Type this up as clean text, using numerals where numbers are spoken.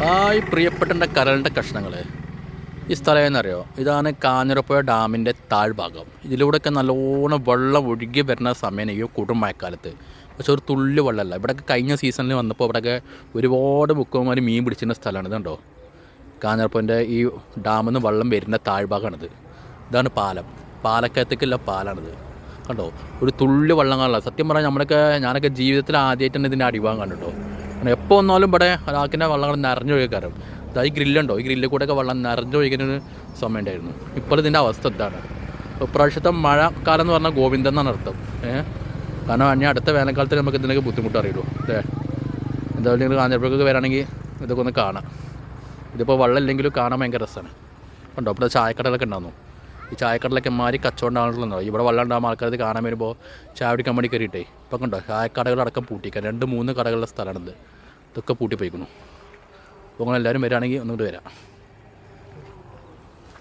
Hi പ്രിയപ്പെട്ട കരളിൻ്റെ കഷ്ണങ്ങൾ. ഈ സ്ഥലം എന്നറിയോ, ഇതാണ് കാഞ്ഞിരപ്പുഴ ഡാമിൻ്റെ താഴ്ഭാഗം. ഇതിലൂടെയൊക്കെ നല്ലോണം വെള്ളം ഒഴുകി വരുന്ന സമയം ഈ കൊടും മഴക്കാലത്ത്. പക്ഷെ ഒരു തുള്ളി വെള്ളമല്ല. ഇവിടെയൊക്കെ കഴിഞ്ഞ സീസണിൽ വന്നപ്പോൾ ഇവിടെയൊക്കെ ഒരുപാട് മുക്കുവന്മാർ മീൻ പിടിച്ചിരുന്ന സ്ഥലമാണ്. ഇതുണ്ടോ, കാഞ്ഞിരപ്പുഴൻ്റെ ഈ ഡാമിൽ നിന്ന് വെള്ളം വരുന്ന താഴ്ഭാഗമാണിത്. ഇതാണ് പാലം, പാലക്കകത്തേക്കുള്ള പാലാണിത്. കണ്ടോ, ഒരു തുള്ളി വെള്ളം കാണില്ല. സത്യം പറഞ്ഞാൽ ഞാനൊക്കെ ജീവിതത്തിൽ ആദ്യമായിട്ടാണ് ഇതിൻ്റെ അടിഭാഗം കണ്ടിട്ടോ. കാരണം എപ്പോൾ വന്നാലും ഇവിടെ ഒരാൾക്കിൻ്റെ വെള്ളം നിറഞ്ഞൊഴുകാറും. ഈ ഗ്രില്ലുണ്ടോ, ഈ ഗ്രില്ലിൽ കൂടെയൊക്കെ വെള്ളം നിറഞ്ഞൊഴിക്കുന്നൊരു സമയം ഉണ്ടായിരുന്നു. ഇപ്പോൾ ഇതിൻ്റെ അവസ്ഥ ഇതാണ്. ഇപ്രാവശ്യത്തെ മഴക്കാലം എന്ന് പറഞ്ഞാൽ ഗോവിന്ദൻ എന്നാണ് അർത്ഥം. കാരണം ഇനി അടുത്ത വേനൽക്കാലത്തിൽ നമുക്ക് ഇതിനൊക്കെ ബുദ്ധിമുട്ട് അറിയുള്ളൂ. എന്തായാലും നിങ്ങൾ കാഞ്ഞിരപ്പുഴക്ക് വരാണെങ്കിൽ ഇതൊക്കെ ഒന്ന് കാണാം. ഇതിപ്പോൾ വെള്ളം ഇല്ലെങ്കിലും കാണാൻ ഭയങ്കര രസമാണ്. കണ്ടോ, ഇപ്പോൾ ചായക്കടകളൊക്കെ ഉണ്ടാകുന്നു. ഈ ചായക്കടലൊക്കെ മാറി കച്ചവടമാണല്ലോ. ഇവിടെ വെള്ളം ഉണ്ടാകുമ്പോൾ ആൾക്കാർ കാണാൻ വരുമ്പോൾ ചായ കുടിക്കാൻ വേണ്ടി കയറിയിട്ടേ ഇപ്പം കണ്ടോ, ചായക്കടകളടക്കം പൂട്ടിക്കാൻ 2-3 കടകളുടെ സ്ഥലമാണിത്. ഇതൊക്കെ പൂട്ടിപ്പോയിക്കുന്നു. അപ്പോൾ നിങ്ങളെല്ലാവരും വരികയാണെങ്കിൽ ഒന്നുകൂടി വരാം.